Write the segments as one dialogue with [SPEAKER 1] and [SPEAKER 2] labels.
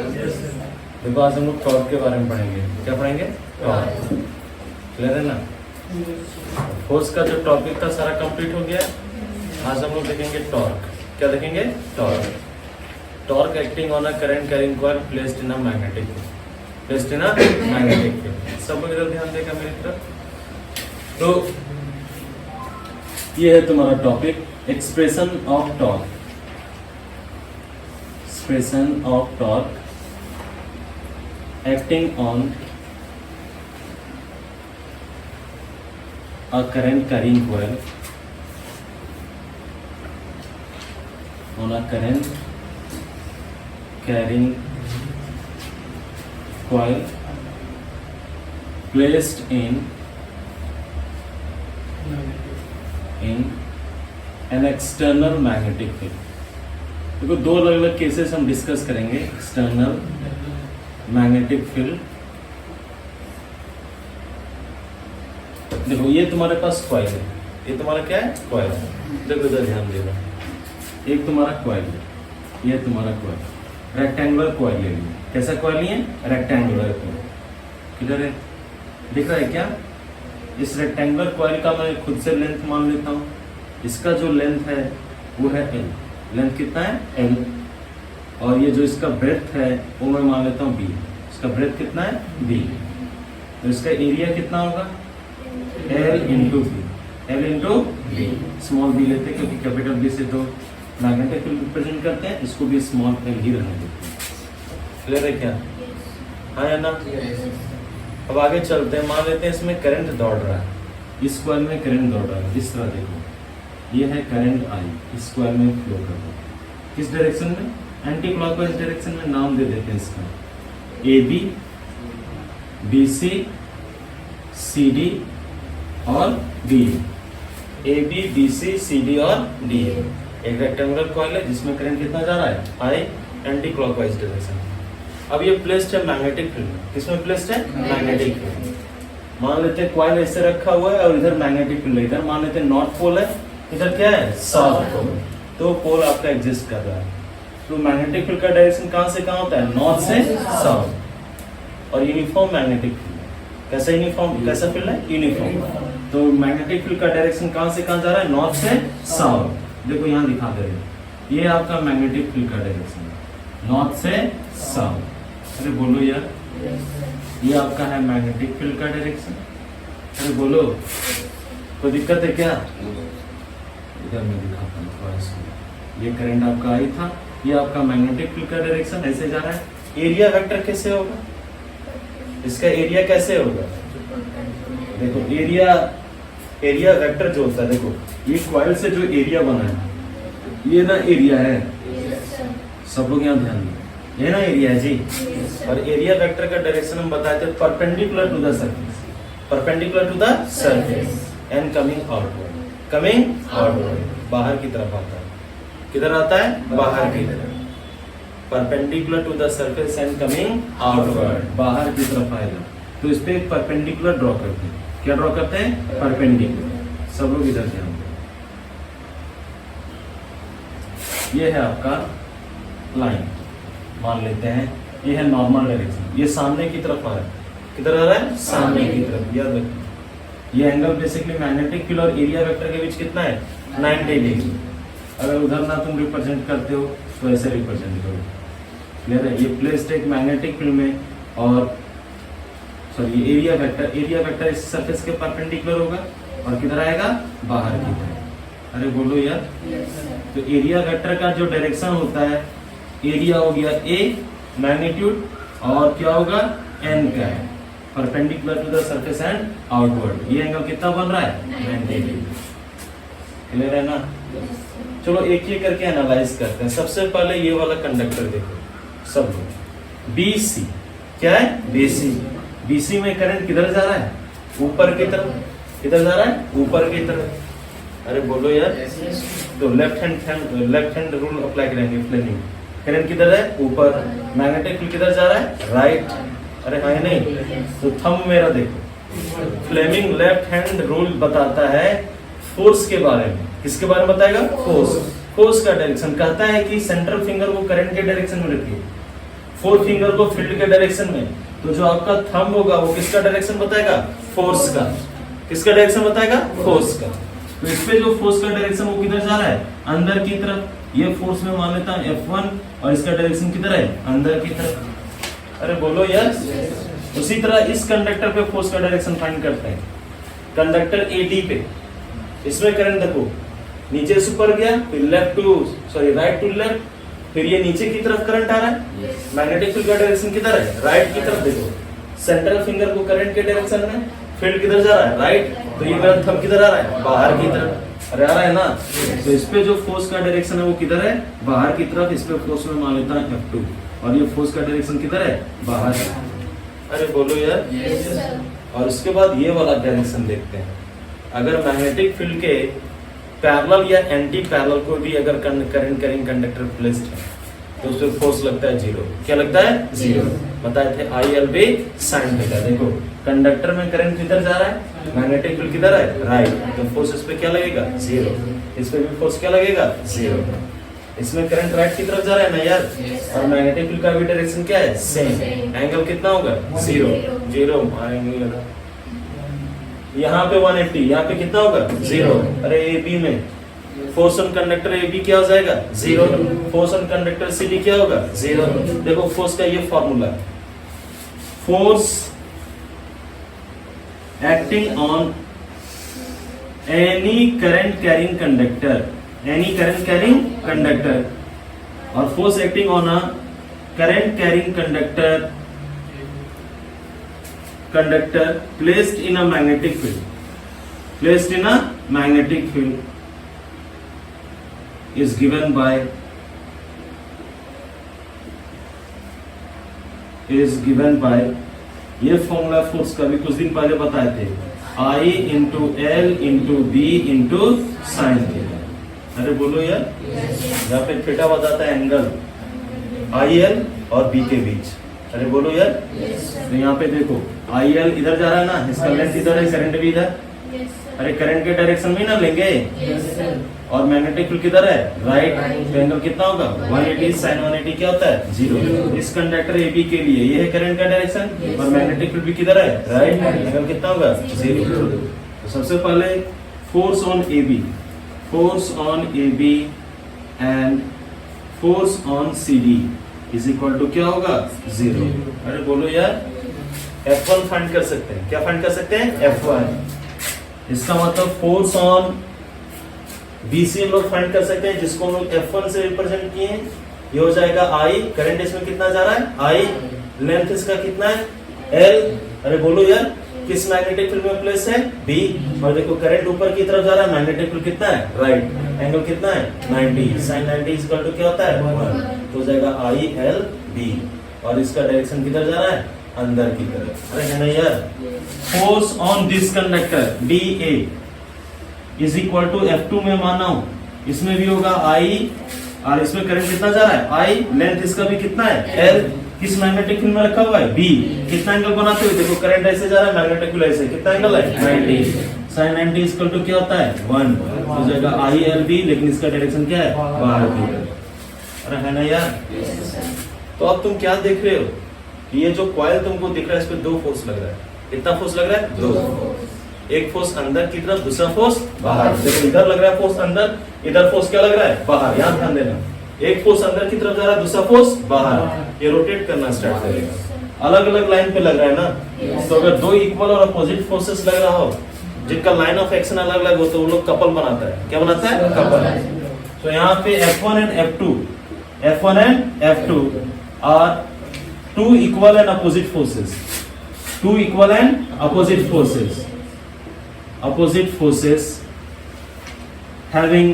[SPEAKER 1] देखो आज हम लोग टॉर्क के बारे में पढ़ेंगे। क्या पढ़ेंगे? टॉर्क। क्लियर है ना? फोर्स का जो टॉपिक था सारा कंप्लीट हो गया। आज हम लोग देखेंगे टॉर्क। क्या देखेंगे? Torque. Torque acting on a current carrying coil placed in a magnetic field. Placed in a magnetic field. सब लोग इधर ध्यान देगा मेरी तरफ। तो ये है तुम्हारा topic, expression of torque. Expression of torque acting on a current carrying coil on a current carrying coil placed in an external magnetic field। देखो दो अलग अलग केसेस हम डिस्कस करेंगे। एक्सटर्नल मैग्नेटिक फील्ड, देखो ये तुम्हारे पास कॉइल है, ये तुम्हारा क्या है? कॉइल है। देखो इधर ध्यान देना, एक तुम्हारा कॉइल है, ये तुम्हारा कॉइल, रेक्टेंगुलर कॉइल ले लिया। कैसा कॉइल है? Rectangular coil. किधर है? दिख रहा है क्या? इस रेक्टेंगुलर कॉइल का मैं खुद से लेंथ मान लेता हूँ। इसका जो लेंथ है वो है L। लेंथ कितना है? L। और ये जो इसका ब्रेथ है वो मैं मान लेता हूँ B। इसका ब्रेथ कितना है? B। तो इसका एरिया कितना होगा? L into b. L into b. Small b लेते हैं क्योंकि कैपिटल बी से तो मैग्नेटिक फील्ड रिप्रेजेंट करते हैं, इसको भी स्मॉल L ही रहने देते हैं। क्लियर है क्या? हाँ या ना? अब आगे चलते हैं। मान लेते हैं इसमें करंट दौड़ रहा है, इस कॉइल में करंट दौड़ रहा है। इस तरह देखो, ये है करंट आई, इस कॉइल में फ्लो कर रहा है। किस डायरेक्शन में? एंटी क्लॉकवाइज डायरेक्शन में। नाम दे देते हैं इसका A B, B C, C D और D. A B, B C, C D और डी। एक रेक्टेंगुलर कॉइल है जिसमें करंट कितना जा रहा है? I, anticlockwise direction. अब ये प्लेस्ड है मैग्नेटिक फील्ड में। किसमें प्लेस्ड है? Magnetic field. मान लेते हैं कॉइल ऐसे रखा हुआ है और इधर मैग्नेटिक फील्ड है। इधर मान लेते हैं नॉर्थ पोल है, इधर क्या है? South pole. तो पोल आपका एग्जिस्ट कर रहा है। तो मैग्नेटिक फील्ड का डायरेक्शन कहां से कहां होता है? नॉर्थ से साउथ। और यूनिफॉर्म मैग्नेटिक फील्ड। कैसा यूनिफॉर्म? कैसा फील्ड है? यूनिफॉर्म। तो मैग्नेटिक फील्ड का डायरेक्शन कहां से कहां जा रहा है? नॉर्थ से साउथ। देखो यहां दिखा दे रहे हैं, ये आपका मैग्नेटिक फील्ड का डायरेक्शन है, नॉर्थ से साउथ। अरे बोलो यार, ये आपका है मैग्नेटिक फील्ड का डायरेक्शन। अरे बोलो, कोई दिक्कत है क्या? इधर मैं दिखाता हूँ इसको। ये करंट आपका आई था, ये आपका मैग्नेटिक फील्ड का डायरेक्शन ऐसे जा रहा है। एरिया वेक्टर कैसे होगा? इसका एरिया कैसे होगा? देखो एरिया वेक्टर जो होता है, देखो ये कॉइल से जो एरिया बना है, ये ना एरिया है। सब लोग यहाँ ध्यान दें, ये ना एरिया है जी। और एरिया वेक्टर का डायरेक्शन हम बताते हैं perpendicular to the surface, perpendicular to the surface and coming outward. Coming outward, बाहर की तरफ आता है। किधर आता है? बाहर की तरफ। Perpendicular to the surface and coming outward, बाहर की तरफ आएगा। तो इस पे एक परपेंडिकुलर ड्रॉ करते हैं। क्या ड्रॉ करते हैं? परपेंडिकुलर। सब लोग इधर ध्यान दें। ये है आपका लाइन, मान लेते हैं ये है नॉर्मल डायरेक्शन, ये सामने की तरफ आ रहा है। किधर आ रहा है? सामने की तरफ। याद रखिए, ये एंगल बेसिकली मैग्नेटिक फील्ड और एरिया वेक्टर के बीच कितना है? 90 डिग्री। अगर उधर ना तुम रिप्रेजेंट करते हो तो ऐसे रिप्रेजेंट करो। क्लियर है? ये प्लेस्ड एक मैग्नेटिक फील्ड में, और सॉरी एरिया वेक्टर इस सरफेस के परपेंडिकुलर होगा और किधर आएगा? बाहर की तरफ। अरे बोलो यार। तो एरिया वेक्टर का जो डायरेक्शन होता है, एरिया हो गया ए, मैग्नीट्यूड, और क्या होगा? एन का है, perpendicular to the surface and outward. ये एंगल कितना बन रहा है? 90 डिग्री। क्लियर है ना? चलो एक ही करके एनालाइज करते हैं। सबसे पहले ये वाला कंडक्टर देखो सब लोग, BC। क्या है? BC। BC में करंट किधर जा रहा है? ऊपर की तरफ। किधर जा रहा है? ऊपर की तरफ। अरे बोलो यार। तो लेफ्ट हैंड रूल अप्लाई करेंगे। फ्लेमिंग करंट किधर है? ऊपर। मैग्नेटिक फील्ड किधर जा रहा है? राइट। अरे हाँ नहीं? तो थंब मेरा देखो, फ्लेमिंग लेफ्ट हैंड रूल बताता है फोर्स के बारे में। किसके बारे में बताएगा? फोर्स। फोर्स का डायरेक्शन कहता है कि सेंट्रल फिंगर को करंट के डायरेक्शन में रखिए। फोर फिंगर को फील्ड के डायरेक्शन में, तो जो आपका थंब होगा वो किसका डायरेक्शन बताएगा? फोर्स का। किसका डायरेक्शन बताएगा? फोर्स का। तो इस पे जो फोर्स का डायरेक्शन वो किधर जा रहा है? अंदर की तरफ। ये फोर्स में मान लेता हूं F1 और इसका डायरेक्शन किधर है? अंदर की तरफ। अरे बोलो यार। उसी तरह इस कंडक्टर पे फोर्स का डायरेक्शन फाइंड करते हैं। कंडक्टर AD पे इसमें करंट देखो, नीचे से ऊपर गया, फिर राइट टू लेफ्ट, फिर ये नीचे की तरफ करंट आ रहा है। मैग्नेटिक फील्ड का डायरेक्शन किधर है? राइट की तरफ। देखो सेंट्रल फिंगर को करंट के डायरेक्शन में, फील्ड किधर जा रहा है? राइट। तो ये मेरा थंब किधर आ रहा है? बाहर की तरफ। अरे आ रहा है ना। तो इस पे जो फोर्स का डायरेक्शन है वो किधर है? बाहर की तरफ। इस पे फोर्स में मान लेता है F2 और ये फोर्स का डायरेक्शन किधर है? बाहर। अरे बोलो यार। और उसके बाद ये वाला डायरेक्शन देखते हैं। अगर मैग्नेटिक फील्ड के पैरेलल या एंटी पैरेलल को भी अगर करंट कैरिंग कंडक्टर प्लेस्ड है तो उस पर फोर्स लगता है 0। क्या लगता है? 0। बताए थे ILB sin थीटा। देखो कंडक्टर में करंट किधर जा रहा है? मैग्नेटिक फील्ड किधर है? राइट। तो फोर्स इस पे क्या लगेगा? 0। इस पे भी फोर्स क्या लगेगा? 0। इसमें करंट राइट की तरफ जा रहा है ना यार, और मैग्नेटिक फील्ड का भी डायरेक्शन क्या है? सेम। एंगल कितना होगा? 0 एंगल। यहाँ पे 180, यहाँ पे कितना होगा? 0। अरे AB में फोर्स ऑन कंडक्टर AB क्या हो जाएगा? 0। फोर्स ऑन कंडक्टर CD क्या होगा? 0। देखो फोर्स का ये formula, force acting on any current carrying conductor, और force acting on a current carrying conductor placed in a magnetic field is given by ये फॉर्मूला फोर्स का भी कुछ दिन पहले बताए थे, I into L into B into sin theta. अरे बोलो यार। यहाँ पे थीटा बताता है एंगल IL और B के बीच। अरे बोलो यार। तो यहाँ पे देखो IL इधर जा रहा है ना, इसका लेंथ इधर है, करंट भी इधर। अरे करंट के डायरेक्शन में ना लेंगे। और मैग्नेटिक फील्ड किधर है? राइट। तो एंगल कितना होगा? 180 sin 180 क्या होता है? 0। इस कंडक्टर AB के लिए ये है करंट का डायरेक्शन और मैग्नेटिक फील्ड भी किधर है? राइट। एंगल कितना होगा? 0। तो सबसे पहले force on AB and force on CD is equal to क्या होगा? 0। अरे बोलो यार। F1 फाइंड कर सकते हैं। क्या फाइंड कर सकते हैं? F1। इसका मतलब फोर्स ऑन BC हम लोग फाइंड कर सकते हैं, जिसको हम लोग F1 से रिप्रेजेंट किए हैं। ये हो जाएगा I। करंट इसमें कितना जा रहा है? I। लेंथ इसका कितना है? L। अरे बोलो यार। किस मैग्नेटिक फील्ड में प्लेस है? B। और देखो करंट ऊपर की तरफ जा रहा है, मैग्नेटिक फील्ड कितना है? राइट। एंगल कितना है? 90। sin 90 इज इक्वल टू क्या होता है? 1। तो हो जाएगा ILB। और इसका डायरेक्शन किधर जा रहा है? अंदर की तरफ। अरे है ना यार। Force on this conductor DA is equal to F2 में माना हूं, इसमें भी होगा I, और इसमें करंट कितना जा रहा है? I। लेंथ इसका भी कितना है? L। किस मैग्नेटिक फील्ड में रखा हुआ है? B। कितना एंगल बनाते हुए देखो, करंट ऐसे जा रहा है, मैग्नेटिक फील्ड ऐसे, कितना एंगल है? 90। sin 90 इक्वल टू क्या होता है? 1। हो जाएगा ILB, लेकिन इसका डायरेक्शन क्या है? बाहर की तरफ। अरे है ना यार। तो अब तुम क्या देख रहे हो? ये जो कॉइल तुमको दिख रहा है, इस पे 2 फोर्स लग रहा है। कितना फोर्स लग रहा है? 2। एक फोर्स अंदर की तरफ, दूसरा फोर्स बाहर। देखो इधर लग रहा है फोर्स अंदर, इधर फोर्स क्या लग रहा है? बाहर। यहाँ ध्यान देना, एक फोर्स अंदर की तरफ जा रहा है, दूसरा फोर्स बाहर। ये रोटेट करना स्टार्ट करेगा। अलग अलग लाइन पे लग रहा है ना। तो अगर 2 इक्वल और अपोजिट फोर्सेस लग रहा हो, जिनका लाइन ऑफ एक्शन अलग अलग हो, तो वो लोग कपल बनाता है। क्या बनाता है? कपल। तो यहाँ पे F1 and F2 are 2 equal and opposite forces. 2 equal and opposite forces having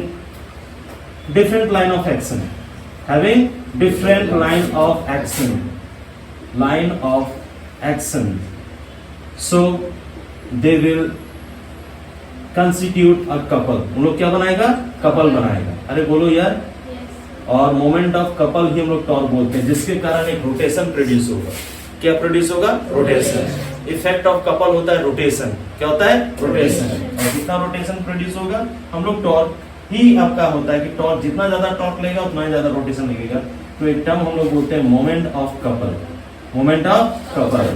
[SPEAKER 1] different line of action. So they will constitute a couple. उन लोग क्या बनाएगा? कपल बनाएगा। अरे बोलो यार। और मोमेंट ऑफ कपल ही हम लोग टॉर्क बोलते हैं, जिसके कारण एक रोटेशन प्रोड्यूस होगा। क्या प्रोड्यूस होगा? रोटेशन। इफेक्ट ऑफ कपल होता है रोटेशन। क्या होता है? रोटेशन। और जितना रोटेशन प्रोड्यूस होगा, हम लोग टॉर्क ही आपका होता है कि टॉर्क जितना ज्यादा टॉर्क लेगा उतना ही ज्यादा रोटेशन लगेगा। तो एक टर्म हम लोग बोलते हैं moment of couple, moment of couple,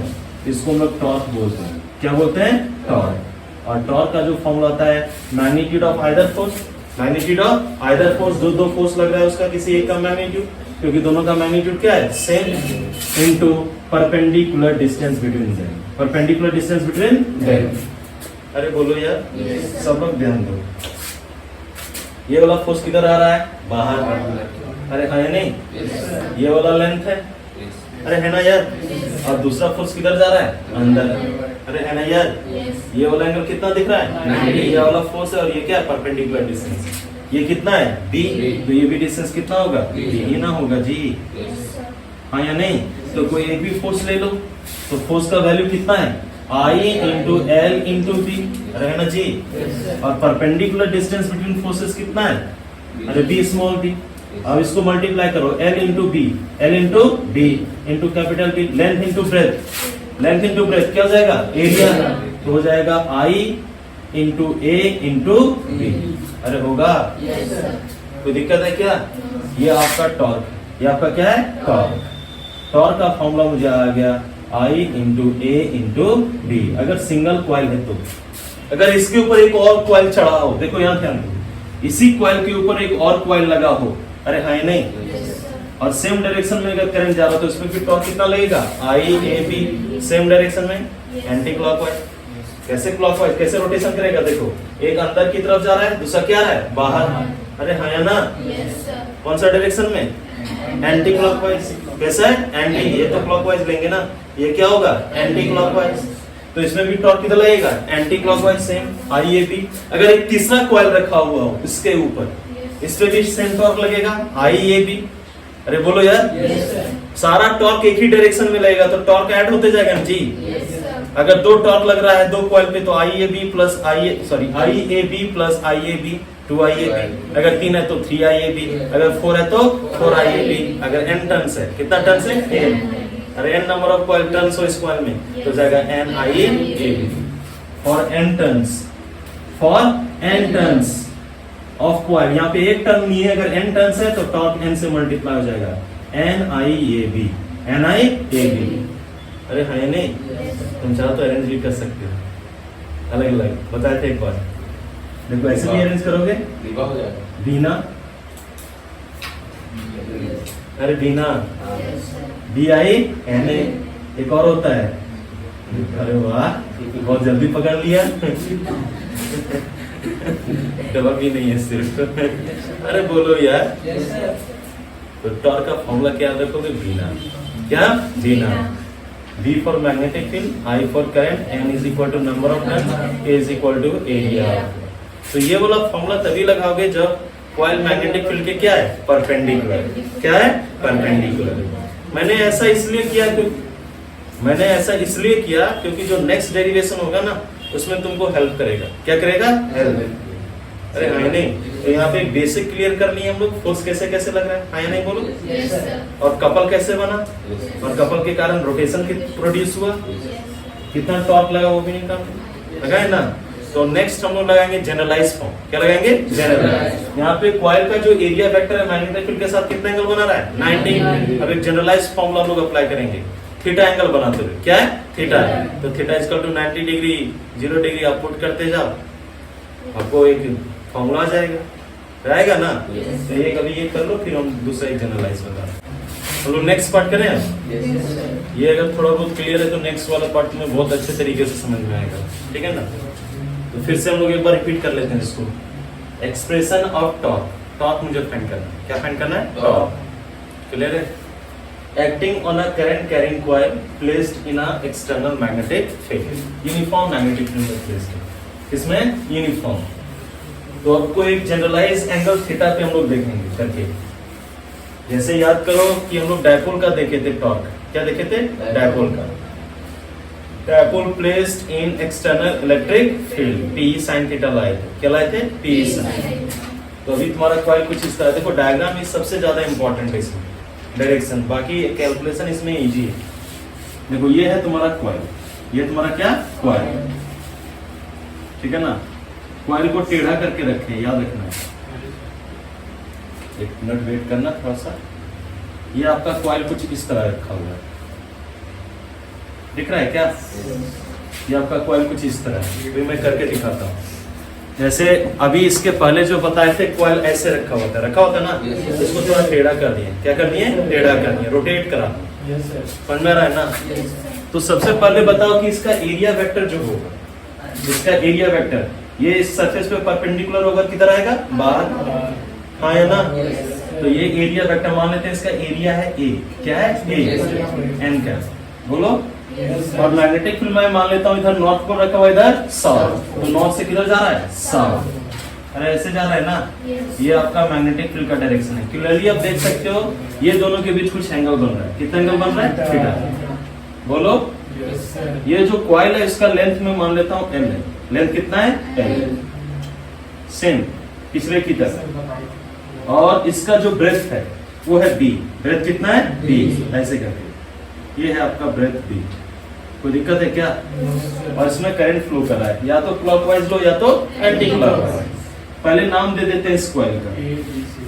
[SPEAKER 1] इसको हम लोग टॉर्क बोलते हैं। क्या बोलते हैं? टॉर्क। और टॉर्क का जो फॉर्मूला होता है magnitude of either force, magnitude of either force, जो दो फोर्स लग रहा है उसका किसी एक का मैग्नीट्यूड, क्योंकि दोनों का मैग्नीट्यूड क्या है? Same, into perpendicular distance between them, perpendicular distance between them. अरे बोलो यार, सब लोग ध्यान दो। ये वाला फोर्स किधर आ रहा है? बाहर। अरे है नहीं? ये वाला लेंथ है, अरे है ना यार? और दूसरा फोर्स किधर जा रहा है? अंदर। अरे है ना यार? ये वाला एंगल कितना दिख रहा है? ये वाला फोर्स है और ये क्या है? Perpendicular distance. ये कितना है? b, तो ये भी डिस्टेंस कितना होगा? b ही ना होगा जी? हाँ या नहीं? तो कोई एक भी फोर्स ले लो, तो फोर्स का वैल्यू कितना है? I into L into b, है ना जी? और परपेंडिकुलर डिस्टेंस बिटवीन फोर्सेस कितना है? अरे b स्मॉल b। अब इसको मल्टीप्लाई करो, L into b, L into B into capital B, length into breadth, length into breadth क्या हो जाएगा? एरिया, तो हो जाएगा I into A into b. अरे होगा? कोई दिक्कत है क्या? ये आपका टॉर्क, ये आपका क्या है? टॉर्क। टॉर्क का फॉर्मूला मुझे आ गया I into A into b. अगर सिंगल क्वाइल है तो, अगर इसके ऊपर एक और क्वाइल चढ़ा हो, देखो यहाँ ध्यान दो, इसी क्वाइल के ऊपर एक और क्वाइल लगा हो, अरे है नहीं? और सेम डायरेक्शन में अगर करंट जा रहा हो तो इसमें भी टॉर्क कितना लगेगा? I A B, same direction में, एंटी क्लॉकवाइज। कैसे क्लॉकवाइज? कैसे रोटेशन करेगा? देखो, एक अंदर की तरफ जा रहा है, दूसरा क्या है? बाहर। अरे हाँ या ना? कौन सा डायरेक्शन में? Anti clockwise. कैसा है? एंटी, ये तो क्लॉकवाइज लेंगे ना, ये क्या होगा? Anti clockwise. तो इसमें भी टॉर्क कितना लगेगा? Anti clockwise, same I A B। अगर एक तीसरा कॉइल रखा हुआ हो इसके ऊपर, इस पे भी सेम टॉर्क लगेगा, I A B। अरे बोलो यार, सारा टॉर्क एक ही डायरेक्शन में लगेगा तो टॉर्क ऐड होते जाएगा ना जी? अगर दो टॉर्क लग रहा है दो कॉइल पे तो I A B plus I A B plus I A B 2I A B। अगर 3 है तो 3I A B, अगर 4 है तो 4I A B। अगर n टर्न्स है, कितना टर्न्स है? n। अरे n number of coil turns हो इस कॉइल में तो जाएगा n I A B। For n turns, for n turns of coil, यहाँ पे एक टर्न नहीं है, अगर n टर्न्स है तो टॉर्क n से मल्टीप्लाई हो जाएगा, n I A B, n I A B। अरे है नहीं? तुम चाहो तो अरेंज भी कर सकते हो, अलग अलग बताए थे एक बार। देखो ऐसे भी अरेंज करोगे, बीना, अरे बीना, BINA। एक और होता है, अरे वाह बहुत जल्दी पकड़ लिया। दवा भी नहीं है सिर्फ। अरे बोलो यार, तो टॉर्क का फॉर्मूला क्या रखोगे? बीना। क्या? बीना। B for magnetic field, I for current, N is equal to number of turns, A is equal to area। तो ये वाला फॉर्मूला तभी लगाओगे जब कॉइल मैग्नेटिक फील्ड के क्या है? परपेंडिकुलर। क्या है? परपेंडिकुलर। मैंने ऐसा इसलिए किया क्योंकि जो नेक्स्ट डेरिवेशन होगा ना उसमें तुमको हेल्प करेगा। क्या करेगा? हेल्प। अरे हाँ नहीं? तो यहाँ पे एक बेसिक क्लियर कर लिए हम लोग, फोर्स कैसे कैसे लग रहा है, हाँ या नहीं बोलो? और कपल कैसे बना, और कपल के कारण रोटेशन प्रोड्यूस हुआ, कितना टॉर्क लगा वो भी नहीं काम लगा है ना। तो नेक्स्ट हम लोग लगाएंगे जनरलाइज फॉर्म। क्या लगाएंगे? जनरलाइज। यहाँ पे कॉइल का जो एरिया वेक्टर है मैग्नेटिक फील्ड के साथ कितना एंगल बना रहा है? 90। अब एक जनरलाइज फॉर्मूला हम लोग अप्लाई करेंगे, थीटा एंगल बनाते हुए। क्या है? थीटा। तो theta equal to 90 degree 0 degree आप पुट करते जाओ, आपको एक फॉर्मूला आ जाएगा ना। तो ये कभी ये कर लो, फिर हम दूसरा एक जनरलाइज बता रहे हैं। हम लोग नेक्स्ट पार्ट करें अब। ये अगर थोड़ा बहुत क्लियर है तो नेक्स्ट वाला पार्ट में बहुत अच्छे तरीके से समझ में आएगा, ठीक है ना। तो फिर से हम लोग एक बार रिपीट कर लेते हैं इसको। एक्सप्रेशन ऑफ टॉर्क, टॉर्क मुझे फाइंड करना है। क्या फाइंड करना है? टॉर्क। क्लियर है? Acting on a current carrying coil placed in a external magnetic field, uniform magnetic field में प्लेस्ड है। इसमें यूनिफॉर्म। तो आपको एक जनरलाइज एंगल थीटा पे हम लोग देखेंगे करके। जैसे याद करो कि हम लोग डायपोल का देखे थे टॉर्क। क्या देखे थे? डायपोल का। Dipole placed in external electric field, P sin theta लाए थे। क्या लाए थे? P sin। तो अभी तुम्हारा कॉइल कुछ इस तरह, देखो डायग्राम में सबसे ज्यादा इंपॉर्टेंट है इसमें, डायरेक्शन, बाकी कैलकुलेशन इसमें इजी है। देखो ये है तुम्हारा कॉइल, ये तुम्हारा क्या? कॉइल, ठीक है ना। कॉइल को टेढ़ा करके रखें, याद रखना है। एक मिनट वेट करना थोड़ा सा। ये आपका कॉइल कुछ इस तरह रखा हुआ है, दिख रहा है क्या? ये आपका कॉइल कुछ इस तरह है, तो मैं करके दिखाता हूँ। जैसे अभी इसके पहले जो बताए थे कॉइल ऐसे रखा होता ना, इसको थोड़ा टेढ़ा कर दिए। क्या कर दिए? टेढ़ा कर दिए, रोटेट करा। समझ में रहा है ना? तो सबसे पहले बताओ कि इसका एरिया वेक्टर जो होगा, इसका एरिया वेक्टर ये इस सरफेस पे परपेंडिकुलर होगा, किधर आएगा? बाहर। हाँ है ना? तो ये एरिया वेक्टर मान लेते हैं, इसका एरिया है ए। क्या है? ए एन का। बोलो। और मैग्नेटिक फील्ड में मान लेता हूँ इधर नॉर्थ को रखा हुआ, इधर साउथ। तो नॉर्थ से किधर जा रहा है? साउथ। अरे ऐसे जा रहा है ना? ये आपका मैग्नेटिक फील्ड का डायरेक्शन है। क्लियरली आप देख सकते हो ये दोनों के बीच कुछ एंगल बन रहा है। कितना एंगल बन रहा है? थीटा। बोलो। ये जो कॉइल है इसका लेंथ में मान लेता हूँ एल है। लेंथ कितना है? एल। सेम पिछले की तरह। और इसका जो ब्रेथ है वो है बी। ब्रेथ कितना है? बी। ऐसे करके ये है आपका ब्रेथ बी। कोई दिक्कत है क्या? और इसमें करंट फ्लो कर रहा है, या तो क्लॉकवाइज लो या तो एंटी क्लॉकवाइज। पहले नाम दे देते हैं इस कॉइल का,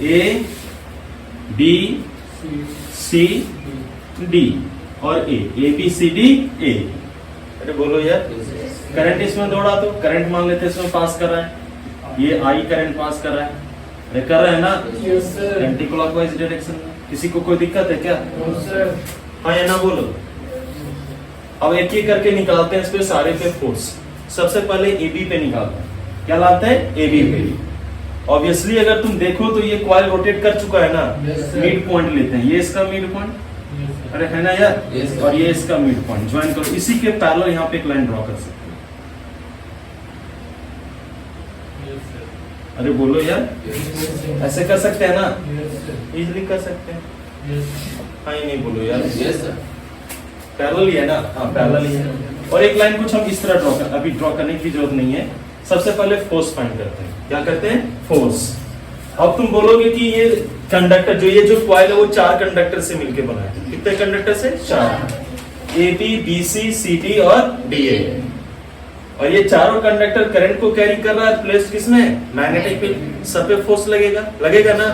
[SPEAKER 1] ए बी सी डी और A B C D A. अरे बोलो यार, करंट इसमें दौड़ा तो करंट मान लेते हैं इसमें पास कर रहा है, ये आई करंट पास कर रहा है। अरे कर रहा है ना एंटी क्लॉकवाइज डायरेक्शन में। किसी को कोई दिक्कत है क्या? हाँ या ना बोलो। अब एक एक करके निकालते हैं इस पे सारे पे फोर्स। सबसे पहले एबी पे निकालते हैं। क्या लाते हैं? एबी पे। ऑब्वियसली अगर तुम देखो तो ये कॉइल रोटेट कर चुका है ना, मिड पॉइंट लेते हैं। ये इसका मिड पॉइंट, अरे है ना यार? और ये इसका मिड पॉइंट ज्वाइन करो। इसी के पैरेलल यहाँ पे एक लाइन ड्रॉ कर सकते हो। अरे बोलो यार, ऐसे कर सकते हैं ना? इजिली कर सकते हैं। हाँ ही नहीं बोलो यार। पैरेलल ही है ना? हाँ पैरेलल ही है। और एक लाइन कुछ हम इस तरह ड्रॉ कर, अभी ड्रॉ करने की जरूरत नहीं है। सबसे पहले फोर्स फाइंड करते हैं। क्या करते हैं? फोर्स। अब तुम बोलोगे कि ये कंडक्टर जो, ये जो कॉइल है वो 4 कंडक्टर से मिलकर बना है। कितने कंडक्टर से? 4। A B B C C D और डी ए। और ये चारों कंडक्टर करंट को कैरी कर रहा है। प्लेस किसमें? Magnetic field. सब पे फोर्स लगेगा ना?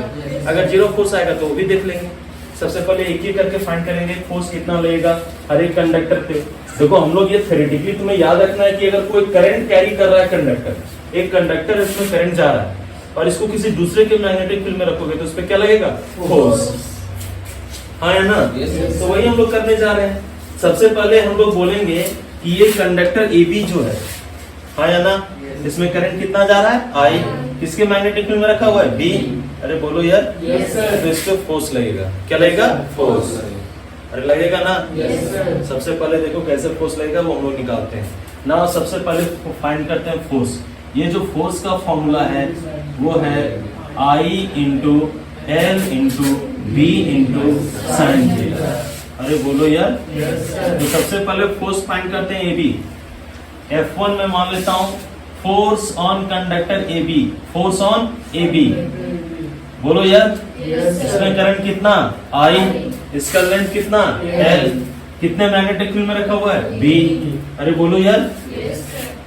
[SPEAKER 1] अगर जीरो फोर्स आएगा तो वो भी देख लेंगे। सबसे पहले एक ही करके फाइंड करेंगे फोर्स कितना लगेगा हर एक कंडक्टर पे। देखो हम लोग ये थ्योरेटिकली तुम्हें याद रखना है कि अगर कोई करंट कैरी कर रहा है कंडक्टर, एक कंडक्टर इसमें करंट जा रहा है और इसको किसी दूसरे के मैग्नेटिक फील्ड में रखोगे तो उस पर क्या लगेगा? फोर्स। हाँ है ना? तो वही हम लोग करने जा रहे हैं। सबसे पहले हम लोग बोलेंगे कि ये कंडक्टर ए बी जो है, हाँ या ना, इसमें करंट कितना जा रहा है? आई। किसके मैग्नेटिक फील्ड में रखा हुआ है? बी। अरे बोलो यार। तो इस पे फोर्स लगेगा। क्या लगेगा? फोर्स। अरे लगेगा ना? सबसे पहले देखो कैसे फोर्स लगेगा वो हम लोग निकालते हैं ना। सबसे पहले फाइंड करते हैं फोर्स। ये जो फोर्स का फॉर्मूला है वो है I into L into B into sine theta. अरे बोलो यार। तो सबसे पहले फोर्स फाइंड करते हैं ए बी। F1 में मान लेता हूं force on conductor A B. Force on A B. बोलो यार। इसमें करंट कितना? I। इसका लेंथ कितना? L। कितने मैग्नेटिक फील्ड में रखा हुआ है? B। अरे बोलो यार।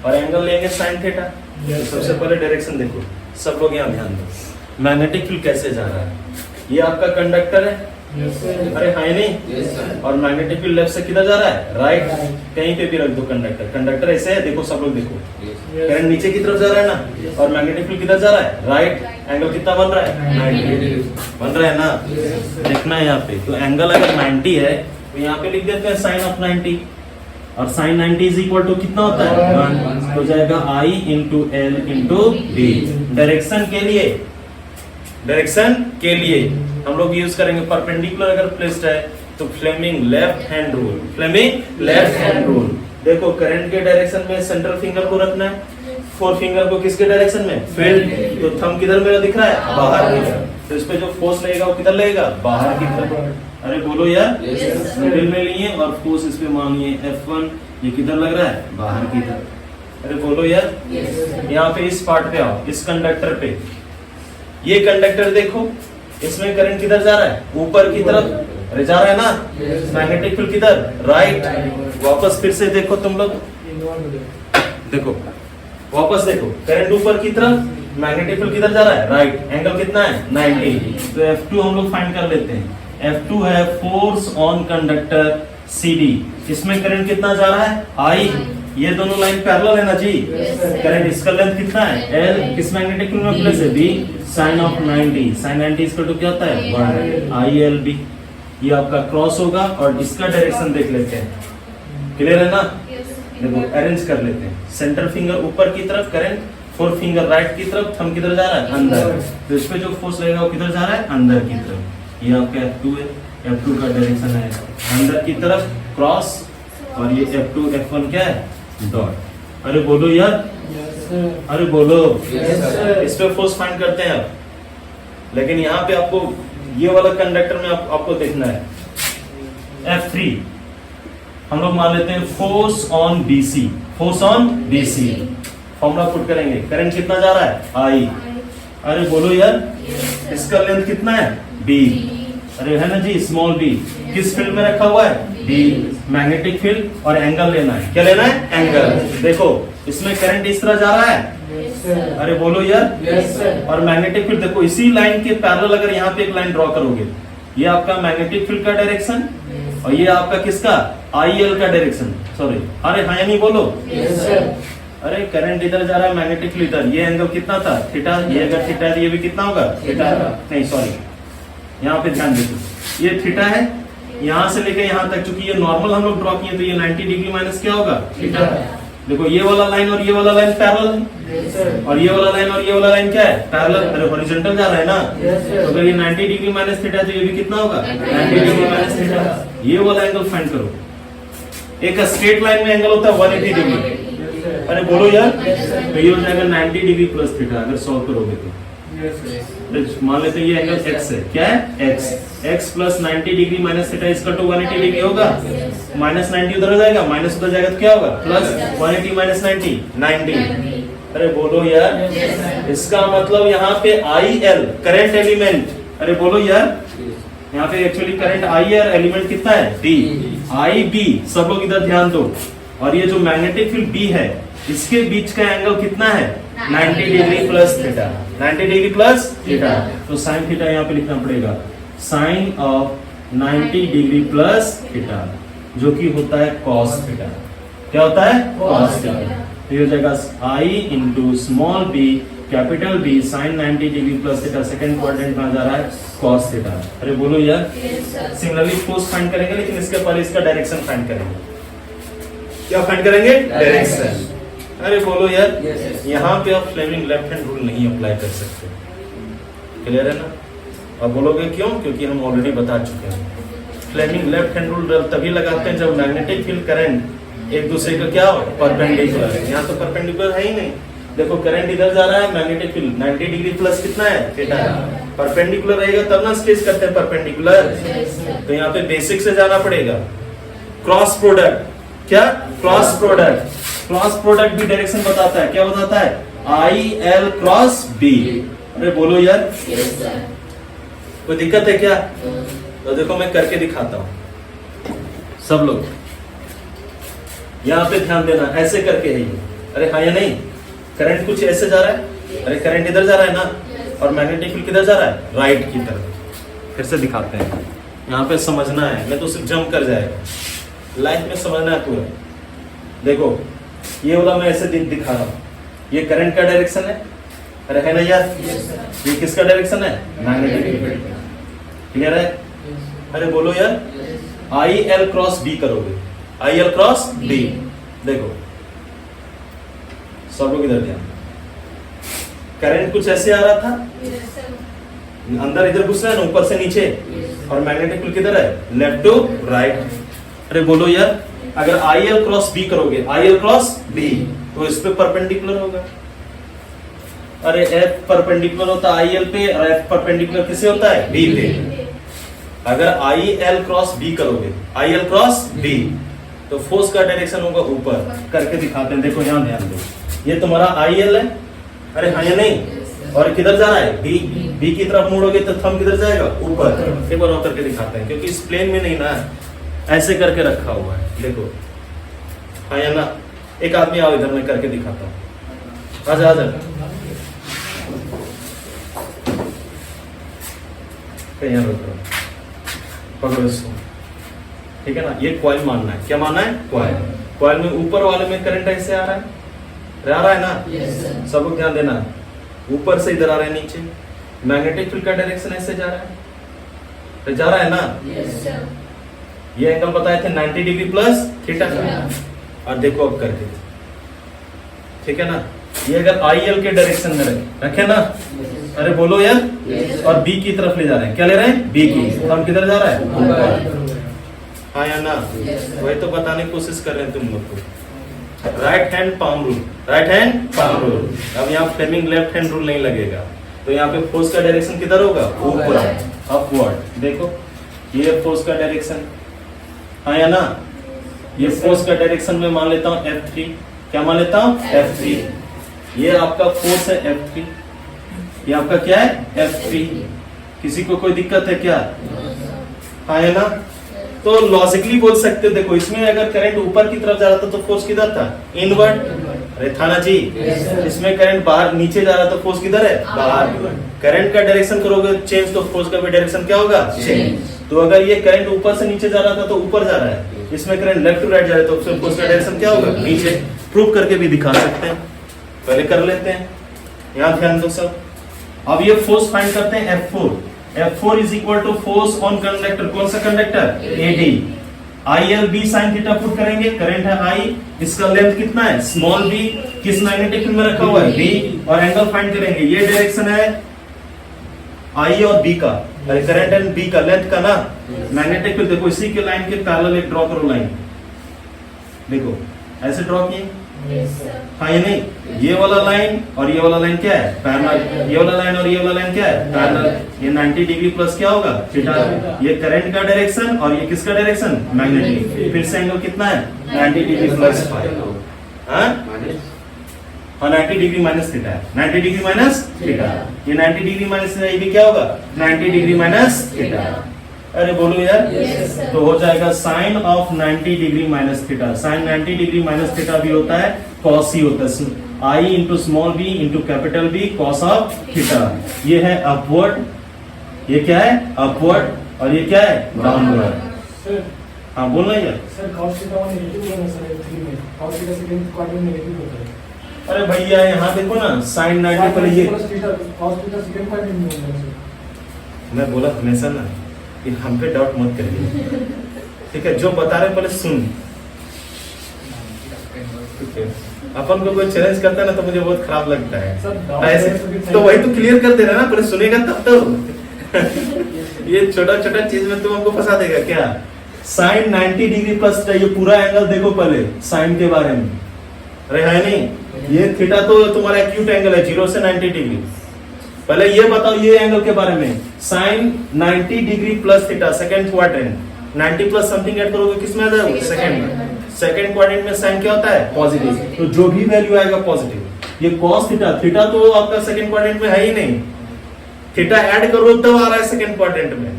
[SPEAKER 1] और एंगल लेंगे साइन थीटा। तो सबसे पहले डायरेक्शन देखो, सब लोग यहाँ ध्यान दो। मैग्नेटिक फील्ड कैसे जा रहा है? ये आपका कंडक्टर है। अरे हाँ नहीं? और मैग्नेटिक फील्ड लेफ्ट से किधर जा रहा है? राइट। कहीं पे भी रख दो कंडक्टर। कंडक्टर ऐसे है, देखो सब लोग देखो, करंट नीचे की तरफ जा रहा है ना, और मैग्नेटिक फील्ड किधर जा रहा है? राइट। एंगल कितना बन रहा है? 90 बन रहा है ना? देखना है यहाँ पे। तो एंगल अगर 90 है तो यहाँ पे लिख देते हैं साइन ऑफ 90। और साइन 90 इज इक्वल टू कितना होता है? 1। तो जाएगा I into L into B. Direction के लिए हम लोग यूज करेंगे परपेंडिकुलर अगर प्लेस्ड है तो Fleming left hand rule. Fleming left hand rule. देखो करंट के डायरेक्शन में सेंट्रल फिंगर को रखना है, फोर फिंगर को किसके डायरेक्शन में? फील्ड। तो थंब किधर मेरा दिख रहा है? बाहर की तरफ। तो इस पे जो फोर्स लगेगा वो किधर लगेगा? बाहर की तरफ। अरे बोलो यार। मिडिल में लिए और फोर्स इस पे मानिए F1। ये किधर लग रहा है? बाहर की तरफ। अरे बोलो यार। यहाँ पे इस पार्ट पे आओ, इस कंडक्टर पे। ये कंडक्टर देखो, इसमें करंट किधर जा रहा है? ऊपर की तरफ। अरे जा रहा है ना? मैग्नेटिक फील्ड किधर? राइट। वापस फिर से देखो तुम लोग, देखो वापस देखो, करंट ऊपर की तरफ, मैग्नेटिक फील्ड किधर जा रहा है? राइट। एंगल कितना है? 90। तो F2 हम लोग फाइंड कर लेते हैं। F2 है फोर्स ऑन कंडक्टर CD। इसमें करंट कितना जा रहा है? I। ये दोनों लाइन पैरेलल है ना जी? करंट इसका लेंथ कितना है? L। किस मैग्नेटिक फील्ड में प्लेस है? B sin of 90। sin 90 इसका तो क्या होता है? 1 ILB। ये आपका क्रॉस होगा और इसका डायरेक्शन देख लेते हैं। क्लियर है ना? देखो अरेंज कर लेते हैं। सेंटर फिंगर ऊपर की तरफ करंट, फोर फिंगर राइट की तरफ, थंब किधर जा रहा है? अंदर। तो इस पे जो फोर्स लगेगा वो किधर जा रहा है? अंदर की तरफ। ये आपका F2 है, F2 का डायरेक्शन है अंदर की तरफ क्रॉस, और ये F2 F1 क्या है? डॉट। अरे बोलो यार, अरे बोलो। इस पे फोर्स फाइंड करते हैं अब। लेकिन यहाँ पे आपको ये वाला कंडक्टर में आपको देखना है F3। हम लोग मान लेते हैं force on BC। Force on BC formula put करेंगे। करंट कितना जा रहा है? I। अरे बोलो यार, इसका लेंथ कितना है? B। अरे है ना जी, स्मॉल b। किस फील्ड में रखा हुआ है? D। मैग्नेटिक फील्ड, और एंगल लेना है। क्या लेना है? एंगल। देखो इसमें करंट इस तरह जा रहा है। अरे बोलो यार। और मैग्नेटिक फील्ड देखो इसी लाइन के पैरेलल अगर यहाँ पे एक लाइन ड्रॉ करोगे, ये आपका मैग्नेटिक फील्ड का डायरेक्शन, और ये आपका किसका? IL का डायरेक्शन। सॉरी, अरे हाँ या नहीं बोलो। अरे करंट इधर जा रहा है, मैग्नेटिक फील्ड इधर। ये एंगल कितना था? थीटा। ये अगर थीटा है तो ये भी कितना होगा? थीटा। नहीं सॉरी, यहाँ पे ध्यान देखो, ये थीटा है। यहाँ से लेके यहाँ तक, चूंकि ये नॉर्मल हम लोग ड्रॉ किए तो ये 90 डिग्री माइनस क्या होगा? थीटा। देखो ये वाला लाइन और ये वाला लाइन पैरेलल है, और ये वाला लाइन और ये वाला लाइन क्या है? पैरेलल। अरे हॉरिजॉन्टल जा रहा है ना? तो अगर ये 90 डिग्री माइनस थीटा तो ये भी कितना होगा? 90 डिग्री माइनस थीटा। ये वाला एंगल फाइंड करो। एक स्ट्रेट लाइन में एंगल होता है 180 डिग्री। अरे बोलो यार, तो ये हो जाएगा 90 डिग्री प्लस थीटा अगर सॉल्व करोगे तो। मान लेते हैं ये एंगल x है। क्या है? x plus 90 degree minus theta इसका तो 180 डिग्री होगा। माइनस 90 उधर हो जाएगा, माइनस उधर जाएगा तो क्या होगा? Plus 180 minus 90। अरे बोलो यार, इसका मतलब यहाँ पे IL करंट एलिमेंट। अरे बोलो यार, यहाँ पे एक्चुअली करंट IL एलिमेंट कितना है? D। IB, सब लोग इधर ध्यान दो। और ये जो मैग्नेटिक फील्ड B है, इसके बीच का एंगल कितना है? 90 degree plus theta. 90 degree plus theta. तो साइन थीटा यहाँ पे लिखना पड़ेगा, sine of 90 degree plus theta, जो कि होता है कॉस थीटा। क्या होता है? Cos theta. तो ये हो जाएगा I into small b capital B sine 90 degree plus theta. Second quadrant में आ जा रहा है कॉस थीटा। अरे बोलो यार। सिमिलरली फोर्स फाइंड करेंगे, लेकिन इसके पहले इसका डायरेक्शन फाइंड करेंगे। क्या फाइंड करेंगे? डायरेक्शन। अरे बोलो यार, यहाँ पे आप फ्लेमिंग लेफ्ट हैंड रूल नहीं अप्लाई कर सकते। क्लियर है ना? अब बोलोगे क्यों? क्योंकि हम ऑलरेडी बता चुके हैं। फ्लेमिंग लेफ्ट हैंड रूल तभी लगाते हैं जब मैग्नेटिक फील्ड करंट एक दूसरे का क्या हो? परपेंडिकुलर है। यहाँ तो परपेंडिकुलर है ही नहीं। देखो करंट इधर जा रहा है, मैग्नेटिक फील्ड 90 डिग्री प्लस कितना है? थीटा। परपेंडिकुलर रहेगा तब ना स्केच करते हैं परपेंडिकुलर। तो यहाँ पे बेसिक से जाना पड़ेगा। Cross product. क्या? Cross product. क्रॉस प्रोडक्ट भी डायरेक्शन बताता है। क्या बताता है? IL cross B। अरे बोलो यार। कोई दिक्कत है क्या? तो देखो मैं करके दिखाता हूं। सब लोग यहाँ पे ध्यान देना, ऐसे करके है ये। अरे हाँ या नहीं? करंट कुछ ऐसे जा रहा है। अरे करंट इधर जा रहा है ना, और मैग्नेटिक फील्ड किधर जा रहा है? राइट की तरफ। फिर से दिखाते हैं। यहाँ पे समझना है, मैं तो सिर्फ जंप कर जाएगा। लाइफ में समझना है पूरा। देखो ये वाला मैं ऐसे दिखा रहा हूँ। ये करंट का डायरेक्शन है। अरे है ना यार? ये किसका डायरेक्शन है? Magnetic field. क्लियर है? अरे बोलो यार। IL क्रॉस B करोगे। IL cross B। देखो सब लोग इधर ध्यान। करंट कुछ ऐसे आ रहा था, अंदर इधर घुस रहा है ना, ऊपर से नीचे, और मैग्नेटिक फील्ड किधर है? Left to right. अरे बोलो यार, अगर IL क्रॉस B करोगे, IL क्रॉस B, तो इस पे परपेंडिकुलर होगा। अरे F परपेंडिकुलर होता है IL पे, और F परपेंडिकुलर किसे होता है? B पे। अगर IL क्रॉस B करोगे, IL क्रॉस B, तो फोर्स का डायरेक्शन होगा ऊपर। करके दिखाते हैं। देखो यहाँ ध्यान दो, ये तुम्हारा IL है। अरे हाँ या नहीं? और किधर जा रहा है? B की तरफ मुड़ोगे तो थंब किधर जाएगा? ऊपर। एक बार और करके दिखाते हैं, क्योंकि इस प्लेन में नहीं ना, ऐसे करके रखा हुआ है। देखो हाँ या ना? एक आदमी आओ इधर, मैं करके दिखाता हूँ। आजा आजा। यहाँ रुक रहा। पकड़ो इसको, ठीक है ना। ये कॉइल मानना है, क्या मानना है, कॉइल। कॉइल में ऊपर वाले में करंट ऐसे आ रहा है ना, सब लोग ध्यान देना, ऊपर से इधर आ रहा है नीचे। मैग्नेटिक फील्ड का डायरेक्शन ऐसे जा रहा है, तो जा रहा है ना। ये एंगल बताए थे 90 डिग्री प्लस थीटा, और देखो अब करके, ठीक है ना। ये अगर IL के डायरेक्शन में रखे ना, अरे बोलो यार, और B की तरफ ले जा रहे हैं, क्या ले रहे हैं, B की, तो हम किधर जा रहा है, हाँ या ना, वही तो बताने की कोशिश कर रहे हैं तुम लोग को। Right hand palm rule, right hand palm rule. अब यहाँ फ्लेमिंग लेफ्ट हैंड रूल नहीं लगेगा, तो यहाँ पे फोर्स का डायरेक्शन किधर होगा, ऊपर, अपवर्ड। देखो ये फोर्स का डायरेक्शन, हाँ या ना। ये फोर्स का डायरेक्शन में मान लेता हूँ F3, क्या मान लेता हूँ, F3। ये आपका फोर्स है F3, ये आपका क्या है, F3। किसी को कोई दिक्कत है क्या, हाँ या ना। तो लॉजिकली बोल सकते हो, देखो इसमें अगर करंट ऊपर की तरफ जा रहा था तो फोर्स किधर था, इनवर्ड, अरे था ना जी। इसमें करंट बाहर नीचे जा रहा था, फोर्स किधर है, बाहर। करंट का डायरेक्शन करोगे चेंज, तो फोर्स का भी डायरेक्शन क्या होगा, चेंज। तो अगर ये करंट ऊपर से नीचे जा रहा था तो ऊपर जा रहा है, इसमें करंट लेफ्ट टू राइट जा रहा है, तो उसमें फोर्स का डायरेक्शन क्या होगा, नीचे। प्रूव करके भी दिखा सकते हैं, पहले कर लेते हैं, यहाँ ध्यान दो सब। अब ये फोर्स फाइंड करते हैं F4। F4 is equal to force on conductor, कौन सा conductor, AD। IL B sin theta put करेंगे, करंट है I, इसका लेंथ कितना है, स्मॉल b, किस मैग्नेटिक फील्ड में रखा हुआ है, B, और एंगल फाइंड करेंगे। ये डायरेक्शन है I और B का, करंट एंड B का, लेंथ का ना, मैग्नेटिक फील्ड। देखो इसी के लाइन के पैरेलल एक ड्रॉ करो लाइन, देखो ऐसे ड्रॉ किए, हाँ ये नहीं, ये वाला लाइन और ये वाला लाइन क्या है, पैरेलल। ये वाला लाइन और ये वाला लाइन क्या है, पैरेलल। ये 90 डिग्री प्लस क्या होगा, थीटा। ये करंट का डायरेक्शन और ये किसका डायरेक्शन, मैग्नेटिक। फिर से एंगल कितना है, 90 डिग्री प्लस 5, हाँ 90 डिग्री माइनस थीटा है, 90 डिग्री माइनस थीटा। ये 90 डिग्री माइनस थीटा, ये भी क्या होगा, 90 डिग्री माइनस थीटा। अरे बोलो यार, तो हो जाएगा sine of 90 degree minus theta. Sine 90 degree minus theta भी होता है, कॉस ही होता है, I into small b into capital B cos of theta. ये है अपवर्ड, ये क्या है, अपवर्ड, और ये क्या है, डाउनवर्ड। हाँ बोलना यार, अरे भैया यहाँ देखो ना, साइन 90 पर ये मैं बोला हमेशा ना, कि हम पे डाउट मत करिए, ठीक है। जो बता रहे पहले सुन, ठीक है। अपन को कोई चैलेंज करता है ना तो मुझे बहुत खराब लगता है ऐसे, तो वही तो क्लियर कर दे रहा ना, पहले सुनेगा तब तो। ये छोटा छोटा चीज में तुम हमको फंसा देगा क्या। साइन 90 डिग्री प्लस, ये पूरा एंगल देखो पहले साइन के बारे में, अरे है नहीं, ये थीटा तो तुम्हारा एक्यूट एंगल है 0 से 90 डिग्री। पहले ये बताओ ये एंगल के बारे में, sine 90 degree plus theta, second quadrant, 90 प्लस समथिंग ऐड करोगे किसमें आ जाएगा, सेकंड में। सेकंड क्वाड्रेंट में साइन क्या होता है, पॉजिटिव, तो जो भी वैल्यू आएगा पॉजिटिव। ये कॉस थीटा, थीटा तो आपका सेकंड क्वाड्रेंट में है ही नहीं, थीटा ऐड करो तब आ रहा है सेकंड क्वाड्रेंट में,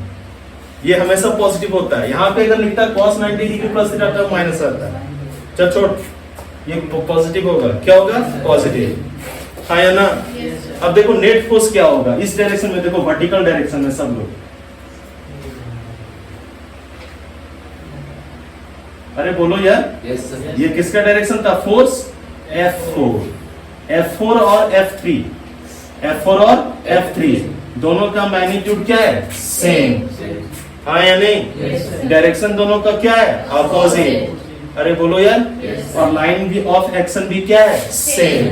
[SPEAKER 1] ये हमेशा पॉजिटिव होता है। यहाँ पे अगर लिखता है कॉस 90 डिग्री प्लस थीटा तब माइनस आता है, चल छोड़, ये पॉजिटिव होगा, क्या होगा, पॉजिटिव, हाँ या ना। अब देखो नेट फोर्स क्या होगा इस डायरेक्शन में, देखो वर्टिकल डायरेक्शन में सब लोग, अरे बोलो यार, ये किसका डायरेक्शन था, फोर्स F4 और F3, F4 और F3 दोनों का मैग्नीट्यूड क्या है, सेम, हाँ या नहीं। डायरेक्शन दोनों का क्या है, अपोजिट, अरे बोलो यार। और लाइन भी ऑफ एक्शन भी क्या है, सेम,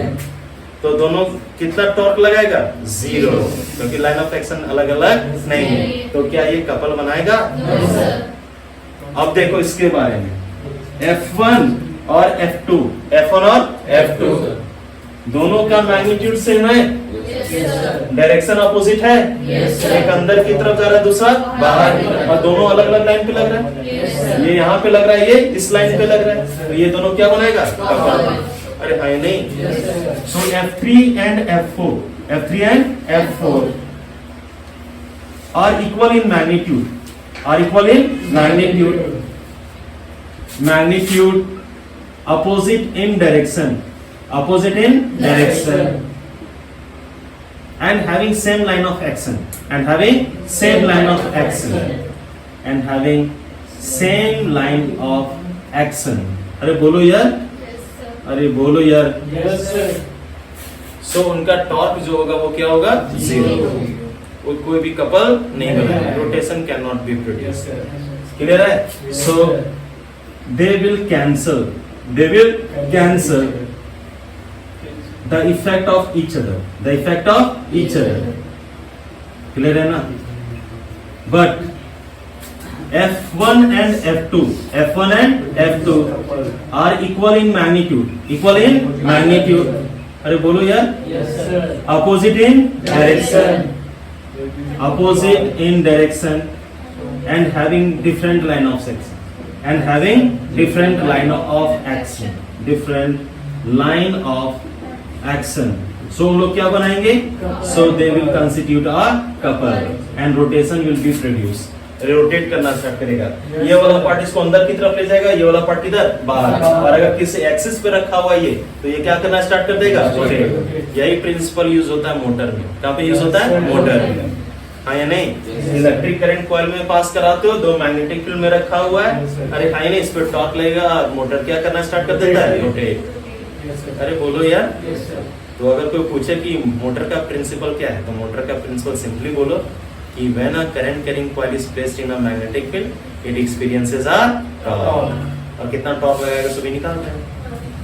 [SPEAKER 1] तो दोनों कितना टॉर्क लगाएगा, 0, क्योंकि लाइन ऑफ एक्शन अलग अलग नहीं, तो क्या ये कपल बनाएगा। अब देखो इसके बारे में, F1 और F2, F1 और F2 दोनों का मैग्नीट्यूड सेम है, डायरेक्शन अपोजिट है, एक अंदर की तरफ जा रहा है दूसरा बाहर, और दोनों अलग अलग लाइन पे लग रहा है। ये यहाँ पे लग रहा है, ये इस लाइन पे लग रहा है, तो ये दोनों क्या बनाएगा, कपल। अरे हाँ नहीं, सो F3 and F4 are equal in magnitude, opposite in direction, and having same line of action, and having same line of action. अरे बोलो यार, अरे बोलो यार। सो उनका टॉर्क जो होगा वो क्या होगा? जीरो। वो कोई भी कपल नहीं बनेगा, rotation can not be produce. Clear है? So they will cancel the effect of each other, clear है ना? But F1 and F2 are equal in magnitude, अरे बोलो यार, opposite in direction and having different line of action, so हम लोग क्या बनाएंगे? So they will constitute a couple and rotation will be produced. Rotate करना स्टार्ट करेगा। ये वाला पार्ट इसको अंदर की तरफ ले जाएगा, ये वाला पार्ट इधर बाहर। और अगर किसी एक्सिस पे रखा हुआ ये, तो ये क्या करना स्टार्ट कर देगा? रोटेट। यही प्रिंसिपल यूज होता है मोटर में। कहाँ पे यूज होता है? मोटर में। हाँ या नहीं? इलेक्ट्रिक करंट कॉइल में पास कराते हो, दो मैग्नेटिक फील्ड में रखा हुआ है। अरे हाँ या नहीं? इस पे टॉर्क लगेगा, मोटर क्या करना स्टार्ट कर देता है? रोटेट। अरे बोलो यार। तो अगर कोई पूछे कि मोटर का प्रिंसिपल क्या है, तो मोटर का प्रिंसिपल सिंपली बोलो कि when a current carrying coil is placed in a magnetic field, it experiences a torque। और कितना टॉर्क लगेगा सभी निकालते हैं।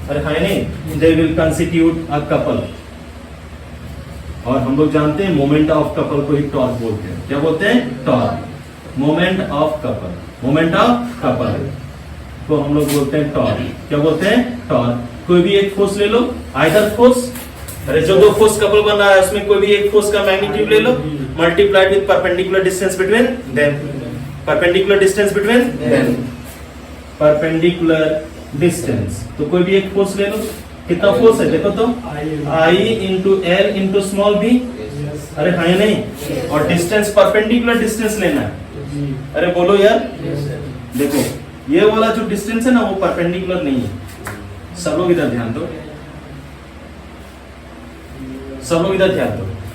[SPEAKER 1] अरे हाँ या नहीं? They will constitute a couple। और हम लोग जानते हैं मोमेंट ऑफ कपल को ही टॉर्क बोलते हैं। क्या बोलते हैं? टॉर्क। मोमेंट ऑफ कपल को हम लोग बोलते हैं टॉर्क। क्या बोलते हैं? टॉर्क। कोई भी एक फोर्स ले लो, आइदर फोर्स, अरे जो दो फोर्स कपल बन रहा है उसमें कोई भी एक फोर्स का मैग्नीट्यूड ले लो, multiplied with perpendicular distance between them. Perpendicular distance, तो कोई भी एक फोर्स ले लो। कितना फोर्स है देखो तो, I into L into small b। अरे हाँ या नहीं? और डिस्टेंस परपेंडिकुलर डिस्टेंस लेना है। अरे बोलो यार। देखो ये वाला जो डिस्टेंस है ना, वो परपेंडिकुलर नहीं है। सब लोग इधर ध्यान दो,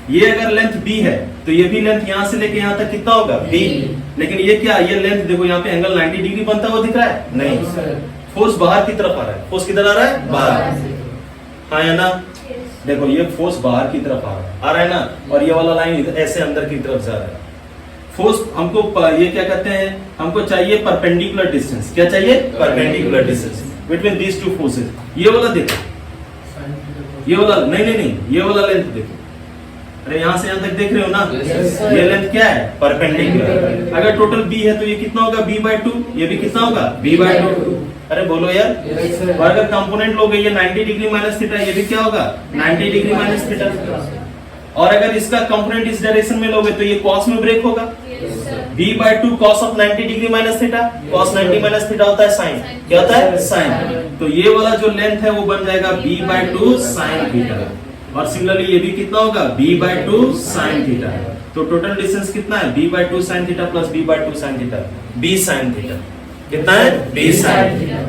[SPEAKER 1] ये अगर लेंथ b है तो ये भी लेंथ यहाँ से लेके यहाँ तक कितना होगा? b। लेकिन ये क्या, ये लेंथ देखो यहाँ पे एंगल 90 डिग्री बनता हुआ दिख रहा है? नहीं। फोर्स बाहर की तरफ आ रहा है। फोर्स किधर आ रहा है? बाहर। हाँ या ना? देखो ये फोर्स बाहर की तरफ आ रहा है ना, और ये वाला लाइन ऐसे अंदर की तरफ जा रहा है। फोर्स हमको ये क्या कहते हैं? हमको चाहिए परपेंडिकुलर डिस्टेंस। क्या चाहिए? Perpendicular distance between these two forces. ये वाला देखो, ये वाला नहीं, ये वाला लेंथ देखो। अरे यहाँ से यहाँ तक देख रहे हो ना? ये लेंथ क्या है? परपेंडिकुलर। अगर टोटल b है तो ये कितना होगा? b/2। ये भी कितना होगा? b/2। अरे बोलो यार। और अगर कंपोनेंट लोगे, ये 90 डिग्री माइनस थीटा, ये भी क्या होगा? 90 डिग्री माइनस थीटा। और अगर इसका कंपोनेंट इस डायरेक्शन में लोगे तो ये कॉस में ब्रेक होगा। b/2 cos of 90 degree minus theta. cos 90 minus theta होता है साइन। क्या होता है? साइन। तो ये वाला जो लेंथ है वो बन जाएगा b/2 साइन थीटा। और सिमिलरली ये भी कितना होगा? b/2 sine theta. तो टोटल डिस्टेंस कितना है? b/2 sine theta plus b/2 sine theta, b sine theta. कितना है? b sine theta.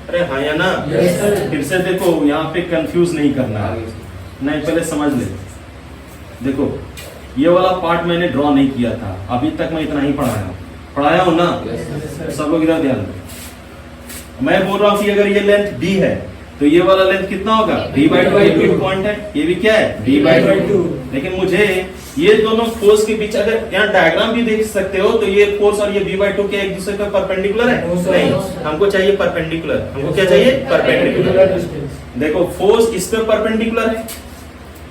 [SPEAKER 1] अरे हाँ या ना? फिर से देखो, यहाँ पे कंफ्यूज नहीं करना है, नहीं पहले समझ ले। देखो ये वाला पार्ट मैंने ड्रॉ नहीं किया था, अभी तक मैं इतना ही पढ़ाया हूं ना? सब लोग इधर ध्यान दो। मैं बोल रहा हूँ कि अगर ये लेंथ b है तो ये वाला लेंथ कितना होगा? b/2 पॉइंट है, ये भी क्या है? b/2। लेकिन मुझे ये दोनों फोर्स के बीच, अगर यहाँ डायग्राम भी देख सकते हो, तो ये फोर्स और ये b/2 क्या एक दूसरे का परपेंडिकुलर है? नहीं, हमको चाहिए परपेंडिकुलर। हमको क्या चाहिए? परपेंडिकुलर। देखो फोर्स इस पे परपेंडिकुलर है।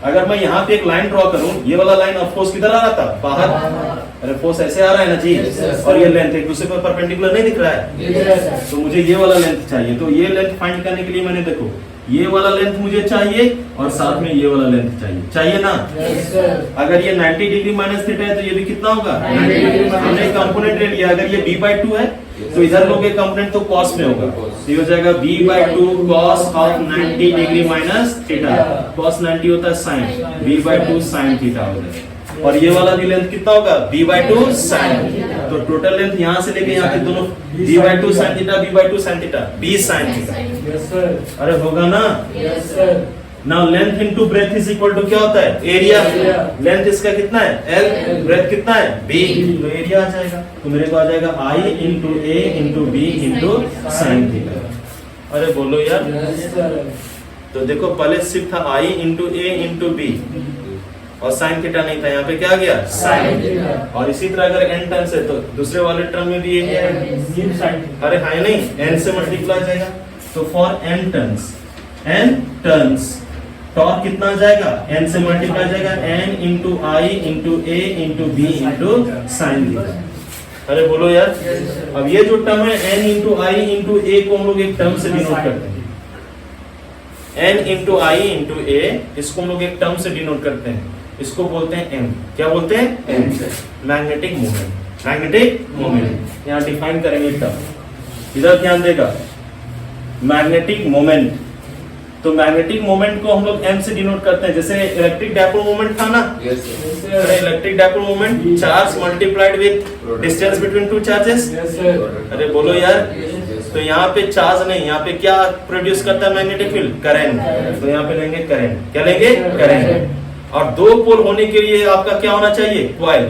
[SPEAKER 1] अगर मैं यहाँ पे एक लाइन ड्रॉ करूं, ये वाला लाइन ऑफ फोर्स किधर आ रहा था? बाहर। अरे फोर्स ऐसे आ रहा है ना जी, और ये लेंथ एक दूसरे पर परपेंडिकुलर नहीं दिख रहा है, तो मुझे ये वाला लेंथ चाहिए। तो ये लेंथ फाइंड करने के लिए मैंने देखो ये वाला लेंथ मुझे चाहिए और साथ में ये वाला लेंथ चाहिए ना? अगर ये 90 डिग्री माइनस थीटा है तो ये भी कितना होगा? 90 डिग्री। हमने कंपोनेंट ले लिया, अगर ये b/2 है तो इधर लोगे कंपोनेंट तो cos में होगा, तो ये हो जाएगा b/2 cos of 90 degree minus theta. cos 90 होता है साइन, b/2 साइन थीटा हो जाएगा। और ये वाला भी लेंथ कितना होगा? b/2 sign. तो टोटल लेंथ यहाँ से लेके यहाँ तक दोनों b/2 sine theta, b/2 sine theta, b sine theta. अरे होगा ना? Now length into breadth is equal to क्या होता है? एरिया। लेंथ इसका कितना है? L, ब्रेथ कितना है? B, तो एरिया आ जाएगा। तो मेरे को आ जाएगा I into A into B into sine theta. अरे बोलो यार। तो देखो पहले सिर्फ था I into A into B और साइन थीटा नहीं था, यहाँ पे क्या आ गया? Sine theta. और इसी तरह अगर n टर्न्स है तो दूसरे वाले टर्म में भी एरिया है। अरे हाँ नहीं, n से मल्टीप्लाई जाएगा। तो फॉर n टर्न्स टॉर्क कितना आ जाएगा? n से मल्टीप्लाई जाएगा, n into I into A into B into sine theta. अरे बोलो यार। अब ये जो टर्म है n into I into A को हम लोग एक टर्म से डिनोट करते हैं। n इंटू आई इंटू ए, इसको हम लोग एक टर्म से डिनोट करते हैं, इसको बोलते हैं m। क्या बोलते हैं? m। Magnetic moment. Magnetic moment यहाँ डिफाइन करेंगे टर्म। इधर ध्यान देगा, मैग्नेटिक मोमेंट। तो मैग्नेटिक मोमेंट को हम लोग m से डिनोट करते हैं, जैसे इलेक्ट्रिक डायपोल मोमेंट था ना। Electric dipole moment charge multiplied with distance between two charges. अरे बोलो यार। तो यहाँ पे चार्ज नहीं, यहाँ पे क्या प्रोड्यूस करता है मैग्नेटिक फील्ड? करंट। तो यहाँ पे लेंगे करंट। क्या लेंगे? करंट। और दो पोल होने के लिए आपका क्या होना चाहिए? कॉइल।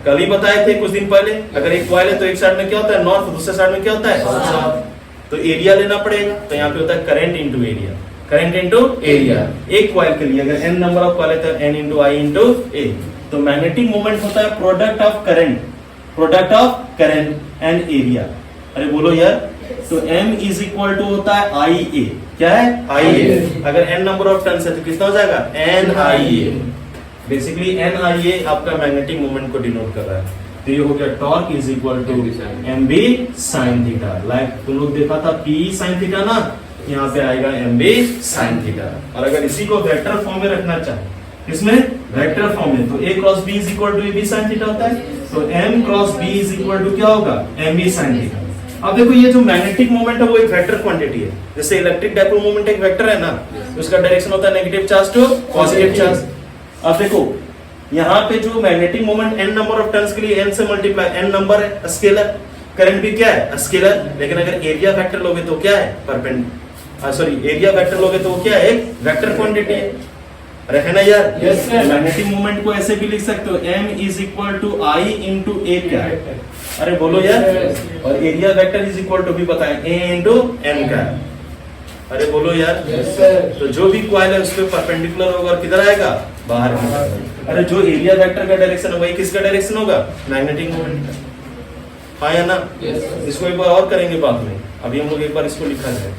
[SPEAKER 1] कल ही बताए थे कुछ दिन पहले, अगर एक कॉइल है तो एक साइड में क्या होता है? नॉर्थ, दूसरे साइड में क्या होता है? साउथ। तो एरिया लेना पड़ेगा। तो यहाँ पे होता है current into area. Current into area. एक कॉइल के लिए अगर n नंबर ऑफ कॉइल है तो n इंटू आई इंटू ए। तो मैग्नेटिक मोमेंट होता है product of current and area. अरे बोलो यार। तो m इज इक्वल टू होता है आई ए। क्या है? आई ए। अगर n नंबर ऑफ टर्न्स है तो कितना हो जाएगा? n आई ए। बेसिकली n आई ए आपका मैग्नेटिक मोमेंट को डिनोट कर रहा है। तो ये हो गया torque is equal to M B sine theta. Like तुम लोग देखा था पी साइन थीटा ना, यहाँ पे आएगा एम बी साइन थीटा। और अगर इसी को वेक्टर फॉर्म में रखना चाहे, इसमें वेक्टर फॉर्म में, तो a cross b is equal to A B sine theta होता है। तो m cross b is equal to क्या होगा? M B sine theta. अब देखो ये जो मैग्नेटिक मोमेंट है वो एक वेक्टर क्वांटिटी है। जैसे इलेक्ट्रिक डायपोल मोमेंट एक वेक्टर है ना, उसका डायरेक्शन होता है negative charge to positive charge. अब देखो यहाँ पे जो magnetic moment n number of turns के लिए n से मल्टीप्लाई, n नंबर है, स्केलर। करंट भी क्या है? स्केलर। लेकिन अगर एरिया वेक्टर लोगे तो क्या है? परपेंडिकुलर। सॉरी, एरिया वेक्टर लोगे तो क्या है? एक वेक्टर क्वांटिटी है। अरे है ना यार। मैग्नेटिक मोमेंट को ऐसे भी लिख सकते हो, m is equal to I into A. क्या है? अरे बोलो यार। और area vector is equal to भी बताए a इंटू m का। अरे बोलो यार। तो जो भी कॉइल है उसके परपेंडिकुलर होगा और किधर आएगा? बाहर की। अरे जो एरिया वेक्टर का डायरेक्शन है वही किसका डायरेक्शन होगा? मैग्नेटिक मोमेंट का। हाँ या ना? इसको एक बार और करेंगे बाद में, अभी हम लोग एक बार इसको लिखा जाए।